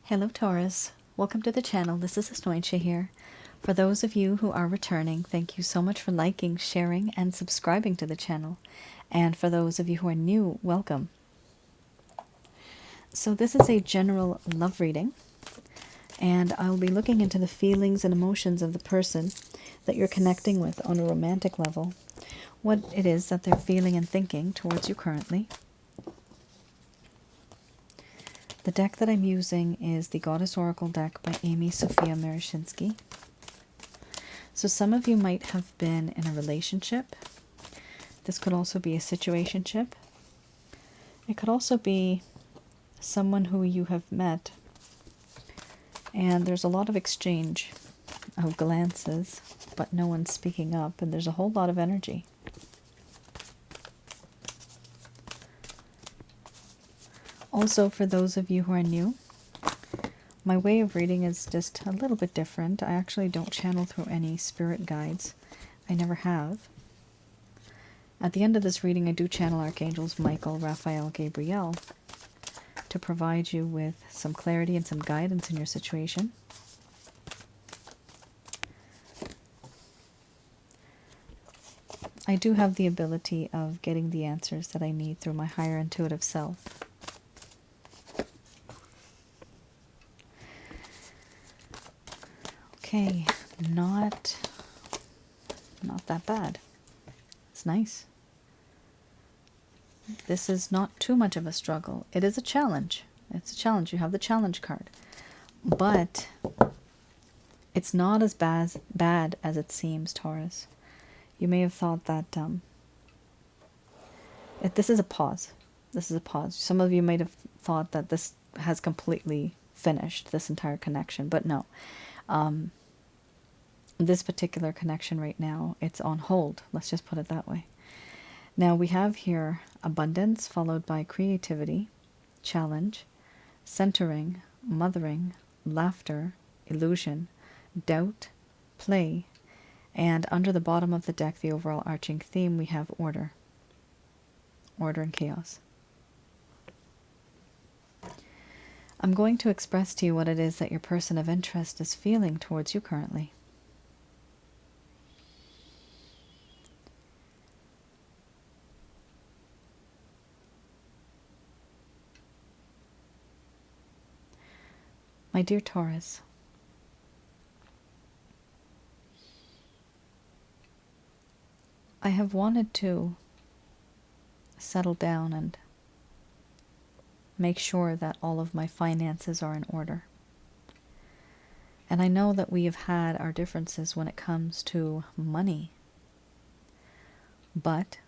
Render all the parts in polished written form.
Hello Taurus, welcome to the channel. This is Asnointia here. For those of you who are returning, thank you so much for liking, sharing, and subscribing to the channel. And for those of you who are new, welcome. So this is a general love reading, and I'll be looking into the feelings and emotions of the person that you're connecting with on a romantic level, what it is that they're feeling and thinking towards you currently. The deck that I'm using is the Goddess Oracle deck by Amy Sophia Marashinsky. So some of you might have been in a relationship. This could also be a situationship. It could also be someone who you have met, and there's a lot of exchange of glances, but no one's speaking up, and there's a whole lot of energy. Also, for those of you who are new, my way of reading is just a little bit different. I actually don't channel through any spirit guides. I never have. At the end of this reading, I do channel Archangels Michael, Raphael, Gabriel to provide you with some clarity and some guidance in your situation. I do have the ability of getting the answers that I need through my higher intuitive self. Okay, not that bad. It's nice. This is not too much of a struggle. It is a challenge. It's a challenge. You have the challenge card. But it's not as bad as it seems, Taurus. You may have thought that this is a pause. This is a pause. Some of you might have thought that this has completely finished, this entire connection. But no. This particular connection right now, it's on hold. Let's just put it that way. Now we have here abundance followed by creativity, challenge, centering, mothering, laughter, illusion, doubt, play, and under the bottom of the deck, the overall arching theme, we have order. Order and chaos. I'm going to express to you what it is that your person of interest is feeling towards you currently. My dear Taurus, I have wanted to settle down and make sure that all of my finances are in order. And I know that we have had our differences when it comes to money. But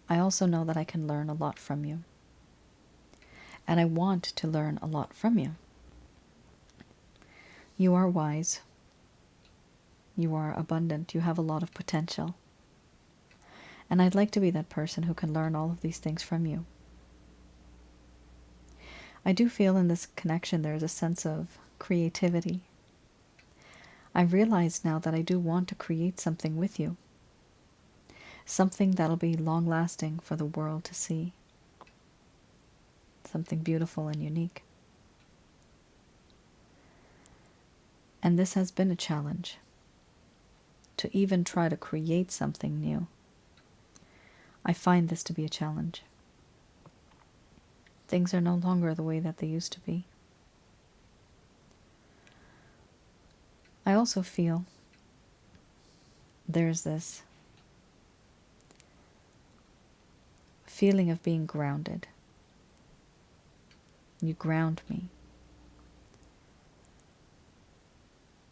I also know that I can learn a lot from you. And I want to learn a lot from you. You are wise. You are abundant. You have a lot of potential. And I'd like to be that person who can learn all of these things from you. I do feel in this connection there is a sense of creativity. I realize now that I do want to create something with you. Something that'll be long-lasting for the world to see. Something beautiful and unique. And this has been a challenge. To even try to create something new. I find this to be a challenge. Things are no longer the way that they used to be. I also feel there's this feeling of being grounded. You ground me.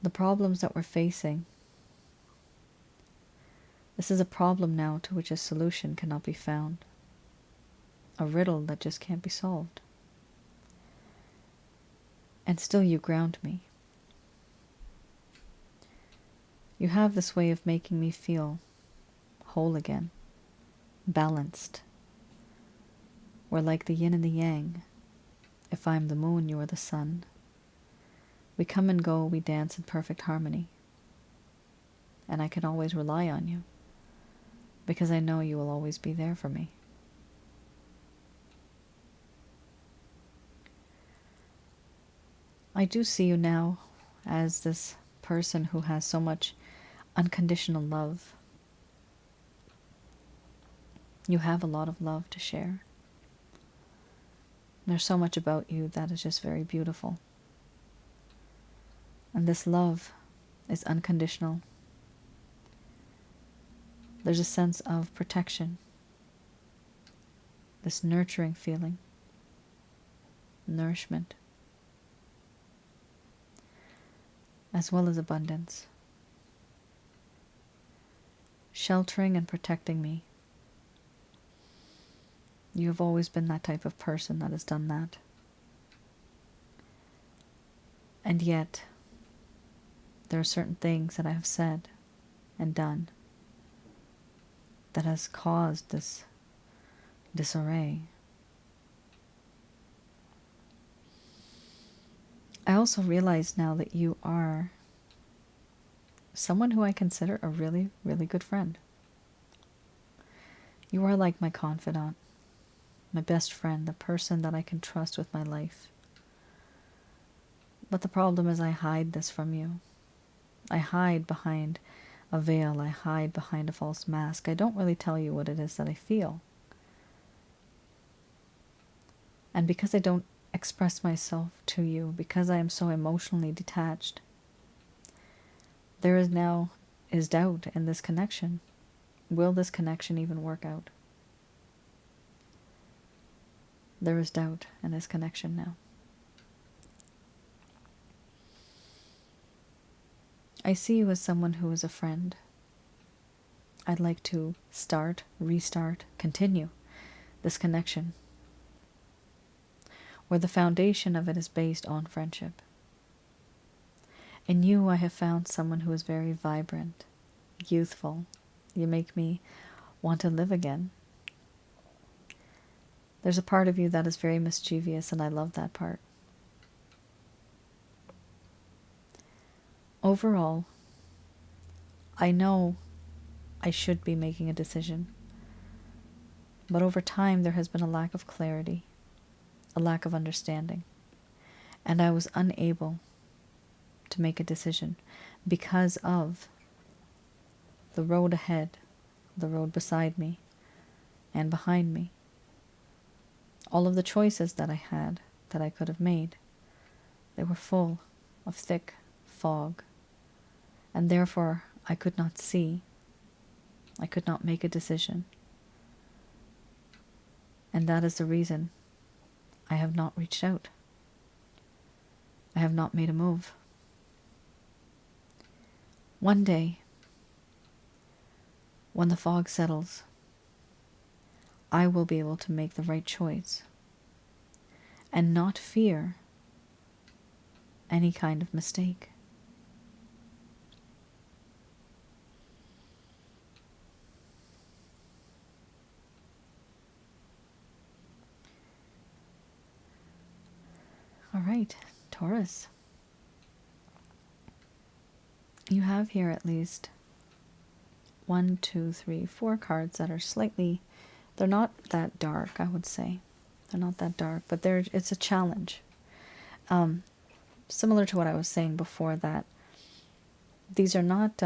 The problems that we're facing, this is a problem now to which a solution cannot be found. A riddle that just can't be solved. And still you ground me. You have this way of making me feel whole again, balanced. We're like the yin and the yang. If I'm the moon, you are the sun. We come and go, we dance in perfect harmony. And I can always rely on you, because I know you will always be there for me. I do see you now as this person who has so much unconditional love. You have a lot of love to share. There's so much about you that is just very beautiful. And this love is unconditional. There's a sense of protection, this nurturing feeling, nourishment, as well as abundance, sheltering and protecting me. You have always been that type of person that has done that. And yet, there are certain things that I have said and done that has caused this disarray. I also realize now that you are someone who I consider a really, really good friend. You are like my confidant, my best friend, the person that I can trust with my life. But the problem is I hide this from you. I hide behind a veil. I hide behind a false mask. I don't really tell you what it is that I feel. And because I don't express myself to you, because I am so emotionally detached, there is now doubt in this connection. Will this connection even work out? There is doubt in this connection now. I see you as someone who is a friend. I'd like to start, restart, continue this connection, where the foundation of it is based on friendship. In you, I have found someone who is very vibrant, youthful. You make me want to live again. There's a part of you that is very mischievous, and I love that part. Overall, I know I should be making a decision, but over time there has been a lack of clarity, a lack of understanding, and I was unable to make a decision because of the road ahead, the road beside me, and behind me. All of the choices that I had, that I could have made, they were full of thick fog, and therefore I could not see. I could not make a decision. And that is the reason I have not reached out. I have not made a move. One day, when the fog settles, I will be able to make the right choice and not fear any kind of mistake. All right, Taurus. You have here at least 1, 2, 3, 4 cards that are slightly, they're not that dark, I would say. They're not that dark, but it's a challenge. Similar to what I was saying before, that these are not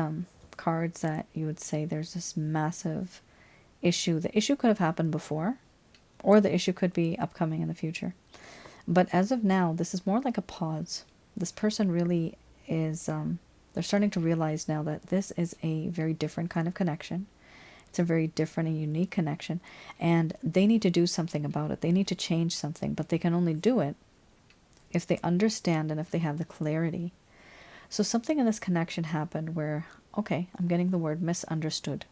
cards that you would say there's this massive issue. The issue could have happened before, or the issue could be upcoming in the future. But as of now, this is more like a pause. This person really is, they're starting to realize now that this is a very different kind of connection. It's a very different and unique connection, and they need to do something about it. They need to change something, but they can only do it if they understand and if they have the clarity. So something in this connection happened where, okay, I'm getting the word misunderstood.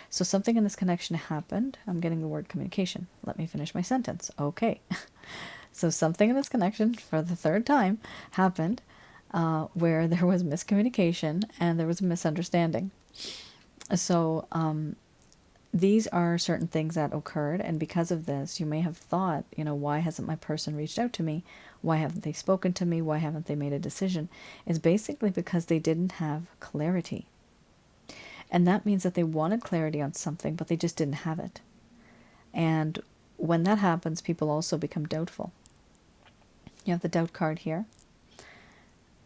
So something in this connection happened. I'm getting the word communication. Let me finish my sentence. Okay. So something in this connection, for the third time, happened where there was miscommunication and there was a misunderstanding. So these are certain things that occurred, and because of this, you may have thought, why hasn't my person reached out to me? Why haven't they spoken to me? Why haven't they made a decision? It's basically because they didn't have clarity. And that means that they wanted clarity on something, but they just didn't have it. And when that happens, people also become doubtful. You have the doubt card here.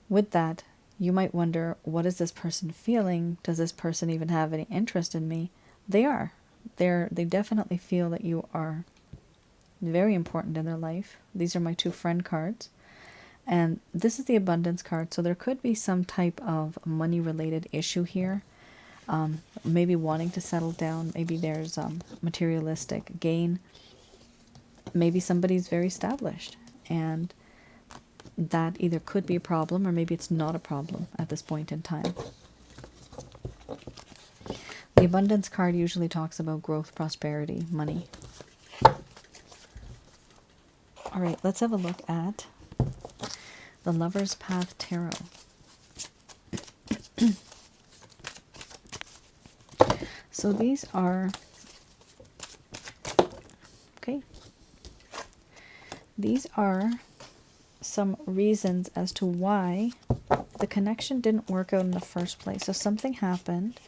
With that, you might wonder, what is this person feeling? Does this person even have any interest in me? They are. They definitely feel that you are very important in their life. These are my two friend cards. And this is the abundance card. So there could be some type of money related issue here. Maybe wanting to settle down. Maybe there's materialistic gain. Maybe somebody's very established, and that either could be a problem or maybe it's not a problem at this point in time. The abundance card usually talks about growth, prosperity, money. All right, let's have a look at the Lover's Path Tarot. So these are, okay, these are some reasons as to why the connection didn't work out in the first place. So something happened,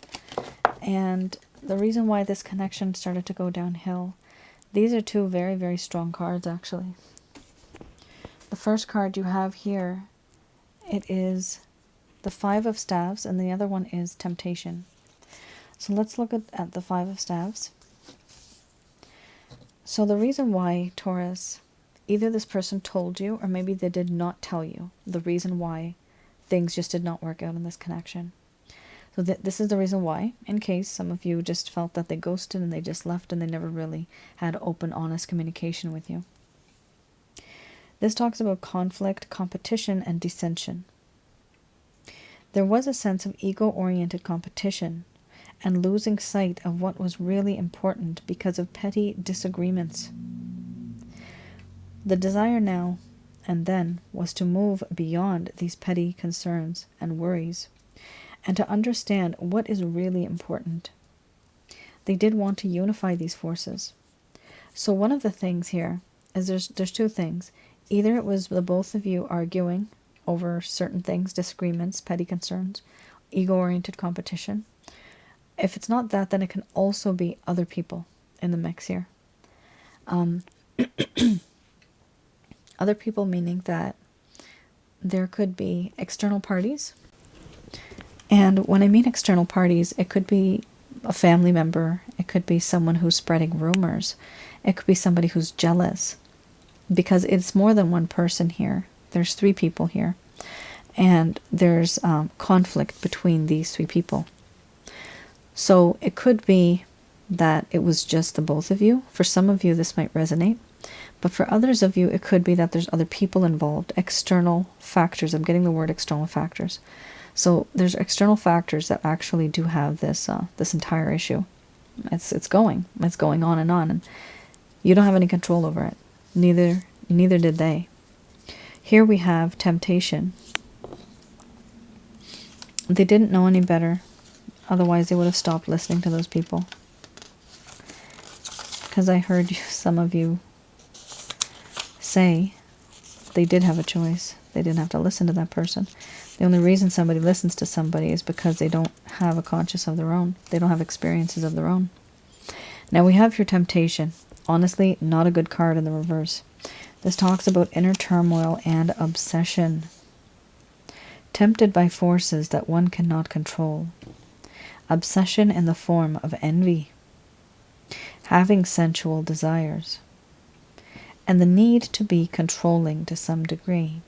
and the reason why this connection started to go downhill. These are two very, very strong cards, actually. The first card you have here, it is the Five of Staves, and the other one is Temptation. So let's look at the Five of Staves. So the reason why, Taurus, either this person told you or maybe they did not tell you the reason why things just did not work out in this connection. So this is the reason why, in case some of you just felt that they ghosted and they just left and they never really had open, honest communication with you. This talks about conflict, competition, and dissension. There was a sense of ego-oriented competition and losing sight of what was really important because of petty disagreements. The desire now and then was to move beyond these petty concerns and worries and to understand what is really important. They did want to unify these forces. So one of the things here is there's two things. Either it was the both of you arguing over certain things, disagreements, petty concerns, ego-oriented competition. If it's not that, then it can also be other people in the mix here. Other people meaning that there could be external parties. And when I mean external parties, it could be a family member. It could be someone who's spreading rumors. It could be somebody who's jealous. Because it's more than one person here. There's three people here. And there's conflict between these three people. So it could be that it was just the both of you. For some of you, this might resonate. But for others of you, it could be that there's other people involved. External factors. I'm getting the word external factors. So there's external factors that actually do have this this entire issue. It's going on, and you don't have any control over it. Neither did they. Here we have temptation. They didn't know any better. Otherwise, they would have stopped listening to those people. Because I heard some of you say they did have a choice. They didn't have to listen to that person. The only reason somebody listens to somebody is because they don't have a conscience of their own. They don't have experiences of their own. Now we have your temptation. Honestly, not a good card in the reverse. This talks about inner turmoil and obsession. Tempted by forces that one cannot control. Obsession in the form of envy. Having sensual desires. And the need to be controlling to some degree.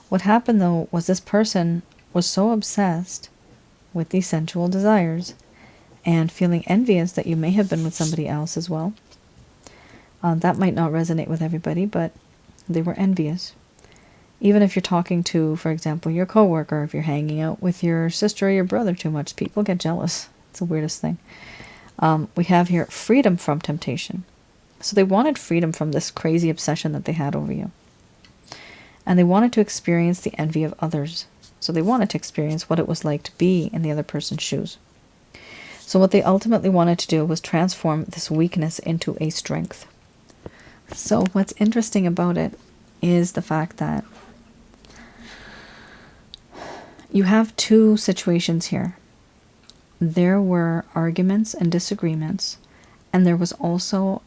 What happened, though, was this person was so obsessed with these sensual desires and feeling envious that you may have been with somebody else as well. That might not resonate with everybody, but they were envious. Even if you're talking to, for example, your coworker, if you're hanging out with your sister or your brother too much, people get jealous. It's the weirdest thing. We have here freedom from temptation. So they wanted freedom from this crazy obsession that they had over you. And they wanted to experience the envy of others. So they wanted to experience what it was like to be in the other person's shoes. So what they ultimately wanted to do was transform this weakness into a strength. So what's interesting about it is the fact that you have two situations here. There were arguments and disagreements, and there was also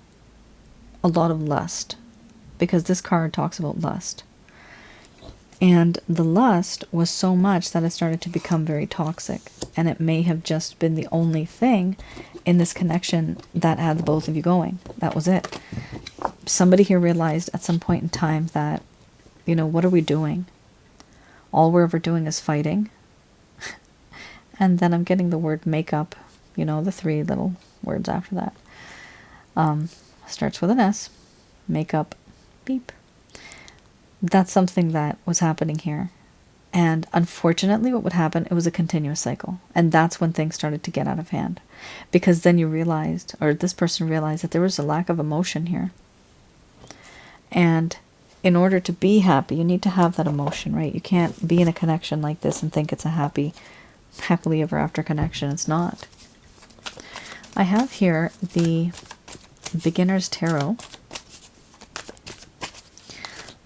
a lot of lust, because this card talks about lust. And the lust was so much that it started to become very toxic. And it may have just been the only thing in this connection that had the both of you going. That was it. Somebody here realized at some point in time that, you know, what are we doing? All we're ever doing is fighting. And then I'm getting the word makeup, you know, the 3 little words after that. Starts with an S. Makeup. Beep. That's something that was happening here. And unfortunately, what would happen, it was a continuous cycle. And that's when things started to get out of hand. Because then you realized, or this person realized, that there was a lack of emotion here. And in order to be happy, you need to have that emotion, right? You can't be in a connection like this and think it's a happily ever after connection. It's not. I have here the Beginner's Tarot.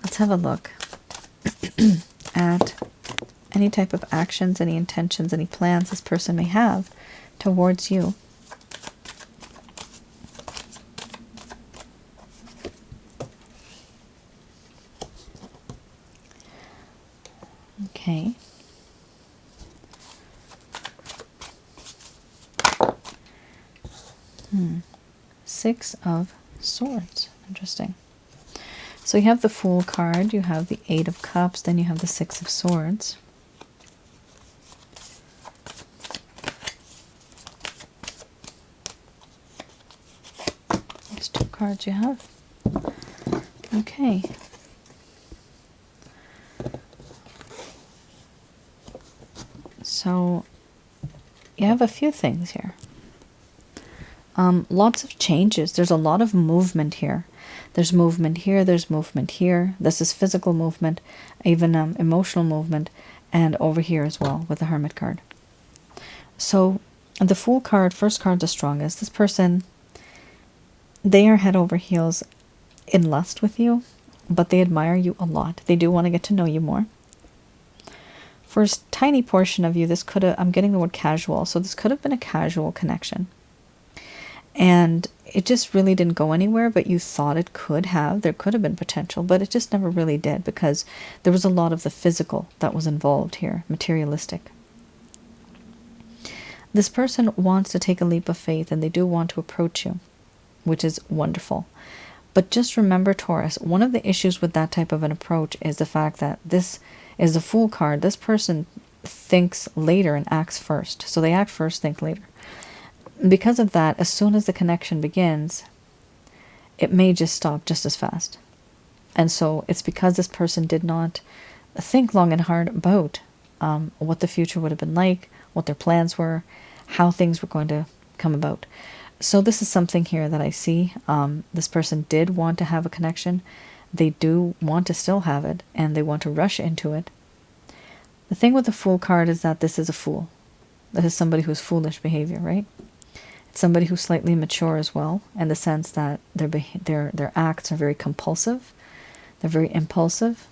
Let's have a look at any type of actions, any intentions, any plans this person may have towards you. Okay. Six of Swords. Interesting. So you have the Fool card, you have the 8 of Cups, then you have the 6 of Swords. There's 2 cards you have. Okay. So you have a few things here. Lots of changes. There's a lot of movement here. There's movement here. There's movement here. This is physical movement, even emotional movement, and over here as well with the Hermit card. So the Fool card, first card, the strongest. This person, they are head over heels in lust with you, but they admire you a lot. They do want to get to know you more. For a tiny portion of you, this could have, I'm getting the word casual, so this could have been a casual connection. And it just really didn't go anywhere, but you thought it could have. There could have been potential, but it just never really did because there was a lot of the physical that was involved here, materialistic. This person wants to take a leap of faith and they do want to approach you, which is wonderful. But just remember, Taurus, one of the issues with that type of an approach is the fact that this is the Fool card. This person thinks later and acts first. So they act first, think later. Because of that, as soon as the connection begins, it may just stop just as fast. And so it's because this person did not think long and hard about what the future would have been like, what their plans were, how things were going to come about. So this is something here that I see. This person did want to have a connection. They do want to still have it, and they want to rush into it. The thing with the Fool card is that this is a fool. This is somebody who's foolish behavior, right? It's somebody who's slightly mature as well, in the sense that their acts are very compulsive. They're very impulsive.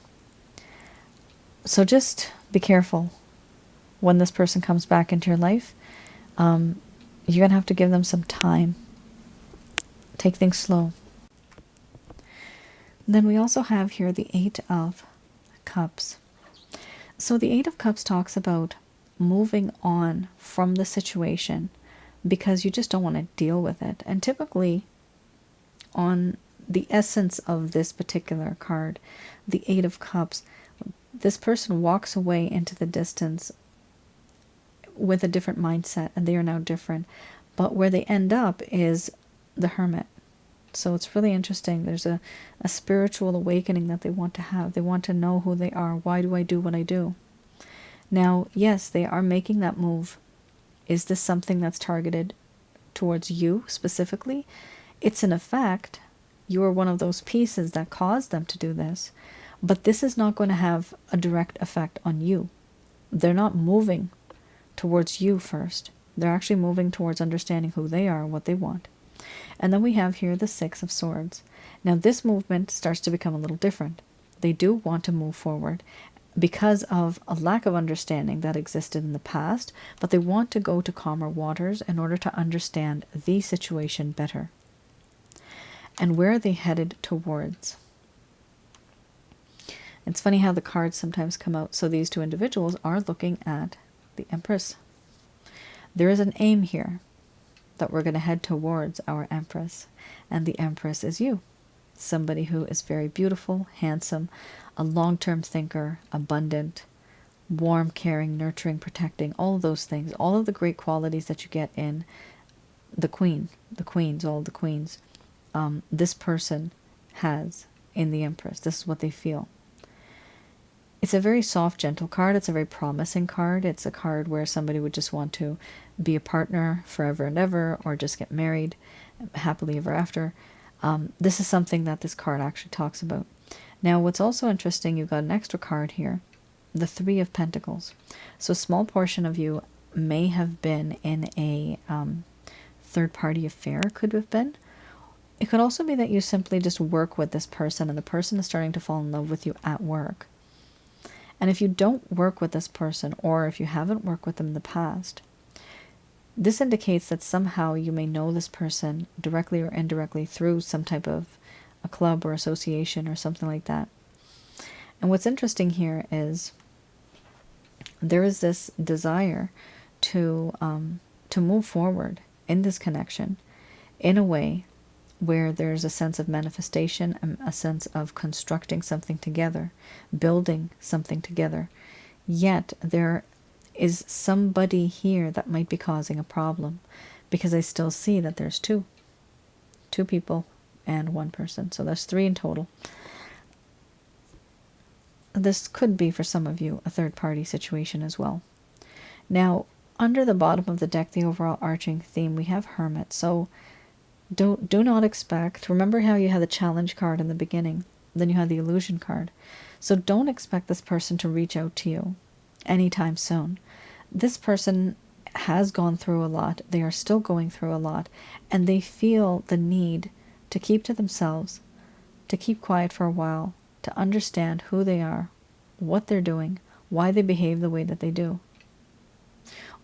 So just be careful when this person comes back into your life. You're going to have to give them some time. Take things slow. Then we also have here the 8 of Cups. So the 8 of Cups talks about moving on from the situation because you just don't want to deal with it. And typically, on the essence of this particular card, the 8 of Cups, this person walks away into the distance with a different mindset, and they are now different. But where they end up is the Hermit. So it's really interesting. There's a spiritual awakening that they want to have. They want to know who they are. Why do I do what I do? Now, yes, they are making that move. Is this something that's targeted towards you specifically? It's in effect, you are one of those pieces that caused them to do this. But this is not going to have a direct effect on you. They're not moving towards you first. They're actually moving towards understanding who they are, what they want. And then we have here the 6 of Swords. Now this movement starts to become a little different. They do want to move forward because of a lack of understanding that existed in the past, but they want to go to calmer waters in order to understand the situation better. And where are they headed towards? It's funny how the cards sometimes come out. So these two individuals are looking at the Empress. There is an aim here that we're going to head towards our Empress. And the Empress is you. Somebody who is very beautiful, handsome, a long-term thinker, abundant, warm, caring, nurturing, protecting, all of those things, all of the great qualities that you get in the Queen, the Queens, all the Queens. This person has in the Empress. This is what they feel. It's a very soft, gentle card. It's a very promising card. It's a card where somebody would just want to be a partner forever and ever, or just get married happily ever after. This is something that this card actually talks about. Now, what's also interesting, you've got an extra card here, the Three of Pentacles. So a small portion of you may have been in a third-party affair, could have been. It could also be that you simply just work with this person and the person is starting to fall in love with you at work. And if you don't work with this person, or if you haven't worked with them in the past, this indicates that somehow you may know this person directly or indirectly through some type of a club or association or something like that. And what's interesting here is there is this desire to move forward in this connection in a way where there's a sense of manifestation, a sense of constructing something together, building something together. Yet there is somebody here that might be causing a problem, because I still see that there's two people and one person. So there's three in total. This could be, for some of you, a third-party situation as well. Now, under the bottom of the deck, the overall arching theme, we have Hermit. So do not expect, remember how you had the challenge card in the beginning, then you had the illusion card. So don't expect this person to reach out to you anytime soon. This person has gone through a lot. They are still going through a lot, and they feel the need to keep to themselves, to keep quiet for a while, to understand who they are, what they're doing, why they behave the way that they do.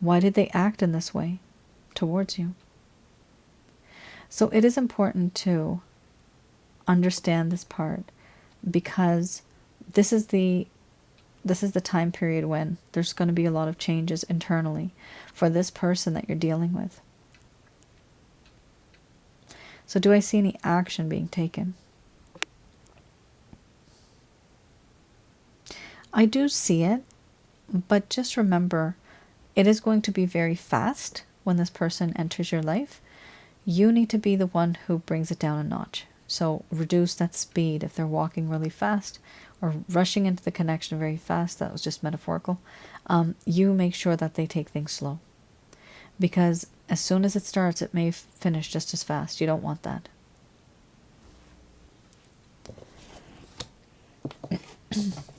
Why did they act in this way towards you? So it is important to understand this part, because this is the time period when there's going to be a lot of changes internally for this person that you're dealing with. So do I see any action being taken? I do see it, but just remember, it is going to be very fast when this person enters your life. You need to be the one who brings it down a notch. So reduce that speed. If they're walking really fast or rushing into the connection very fast, that was just metaphorical, you make sure that they take things slow. Because as soon as it starts, it may finish just as fast. You don't want that.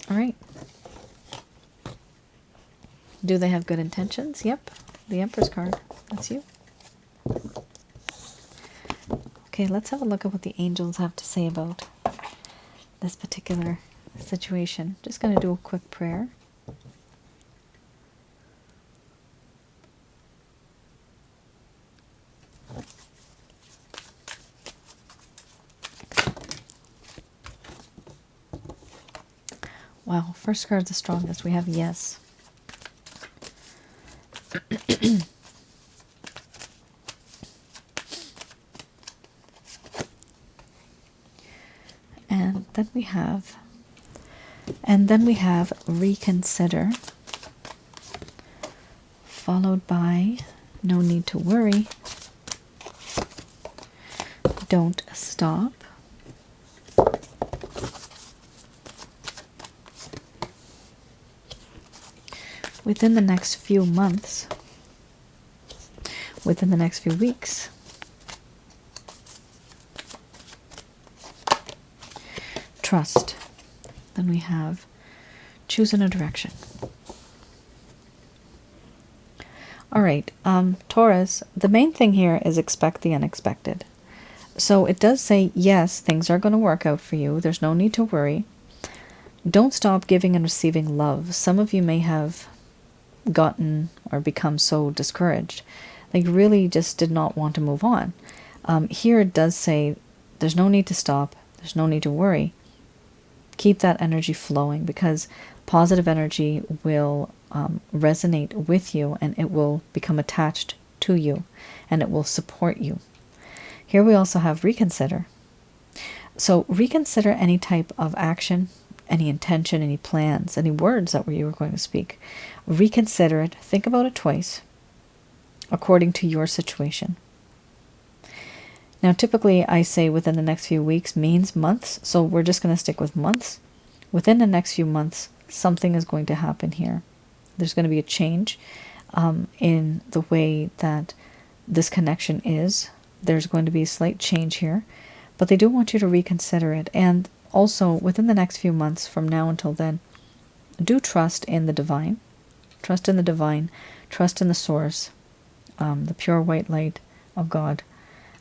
All right. Do they have good intentions? Yep. The Empress card. That's you. Okay, let's have a look at what the angels have to say about this particular situation. Just going to do a quick prayer. Wow, first card's the strongest. We have yes. And then we have reconsider, followed by no need to worry, don't stop, within the next few months, within the next few weeks, trust. Then we have choosing a direction. All right, Taurus, the main thing here is expect the unexpected. So it does say, yes, things are going to work out for you. There's no need to worry. Don't stop giving and receiving love. Some of you may have gotten or become so discouraged. Like really just did not want to move on. Here it does say there's no need to stop. There's no need to worry. Keep that energy flowing, because positive energy will resonate with you, and it will become attached to you, and it will support you. Here we also have reconsider. So reconsider any type of action, any intention, any plans, any words that you were going to speak. Reconsider it. Think about it twice, according to your situation. Now, typically I say within the next few weeks means months, so we're just going to stick with months. Within the next few months, something is going to happen here. There's going to be a change in the way that this connection is. There's going to be a slight change here, but they do want you to reconsider it. And also, within the next few months, from now until then, do trust in the divine. Trust in the divine. Trust in the source, the pure white light of God.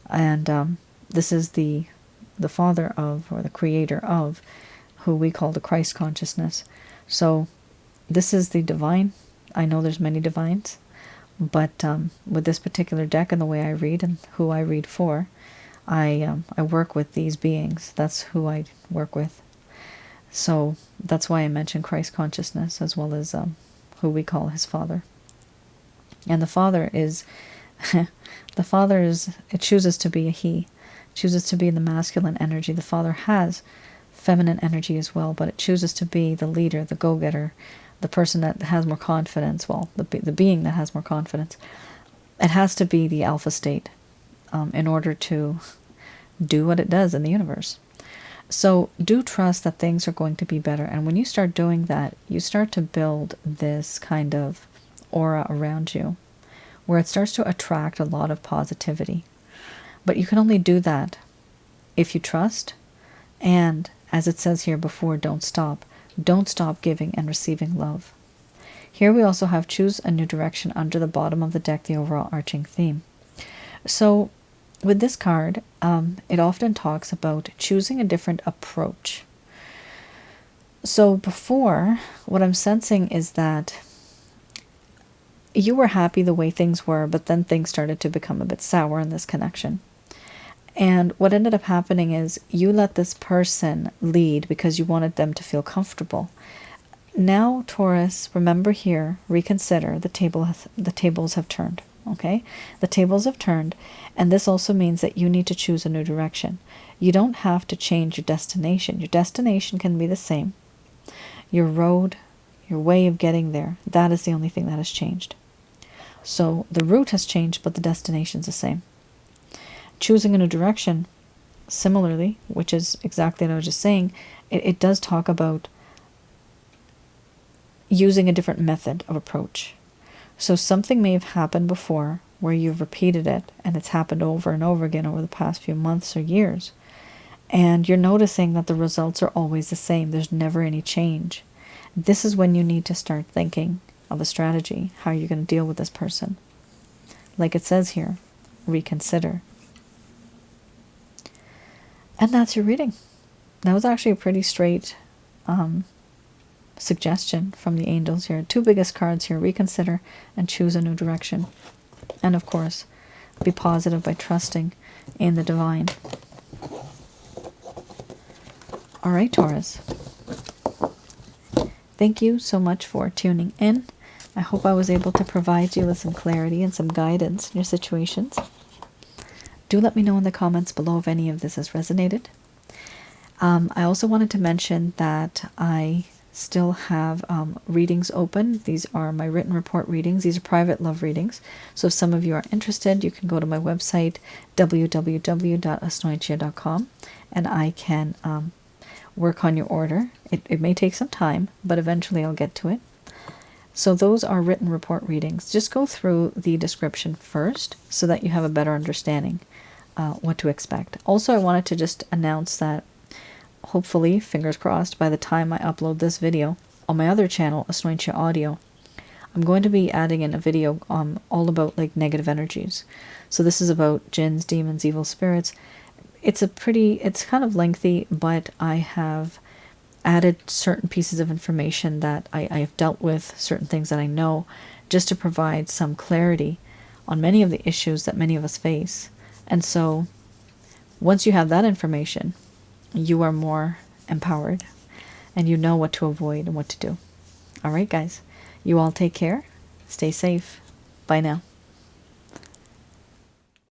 And this is the father of, or the creator of, who we call the Christ consciousness. So this is the divine. I know there's many divines, but with this particular deck and the way I read and who I read for, I work with these beings. That's who I work with. So that's why I mention Christ consciousness, as well as who we call his father. And the father is, the father is, it chooses to be a he, chooses to be in the masculine energy. The father has feminine energy as well, but it chooses to be the leader, the go-getter, the person that has more confidence, well, the being that has more confidence. It has to be the alpha state in order to do what it does in the universe. So do trust that things are going to be better. And when you start doing that, you start to build this kind of aura around you where it starts to attract a lot of positivity. But you can only do that if you trust. And as it says here before, don't stop. Don't stop giving and receiving love. Here we also have choose a new direction under the bottom of the deck, the overall arching theme. So with this card, it often talks about choosing a different approach. So before, what I'm sensing is that you were happy the way things were, but then things started to become a bit sour in this connection. And what ended up happening is you let this person lead because you wanted them to feel comfortable. Now, Taurus, remember here, reconsider, the tables have turned, okay? The tables have turned, and this also means that you need to choose a new direction. You don't have to change your destination. Your destination can be the same. Your road, your way of getting there, that is the only thing that has changed. So the route has changed, but the destination's the same. Choosing a new direction, similarly, which is exactly what I was just saying, it does talk about using a different method of approach. So something may have happened before where you've repeated it, and it's happened over and over again over the past few months or years. And you're noticing that the results are always the same. There's never any change. This is when you need to start thinking of a strategy, how you're going to deal with this person. Like it says here, reconsider. And that's your reading. That was actually a pretty straight suggestion from the angels here. Two biggest cards here, reconsider and choose a new direction. And of course, be positive by trusting in the divine. All right, Taurus. Thank you so much for tuning in. I hope I was able to provide you with some clarity and some guidance in your situations. Do let me know in the comments below if any of this has resonated. I also wanted to mention that I still have readings open. These are my written report readings. These are private love readings. So if some of you are interested, you can go to my website, www.asnointia.com, and I can work on your order. It may take some time, but eventually I'll get to it. So those are written report readings. Just go through the description first so that you have a better understanding what to expect. Also, I wanted to just announce that hopefully, fingers crossed, by the time I upload this video on my other channel, Asnointia Audio, I'm going to be adding in a video all about like negative energies. So this is about jinns, demons, evil spirits. It's kind of lengthy, but I have added certain pieces of information that I have dealt with, certain things that I know, just to provide some clarity on many of the issues that many of us face. And so once you have that information, you are more empowered. and you know what to avoid and what to do. All right, guys. You all take care. Stay safe. Bye now.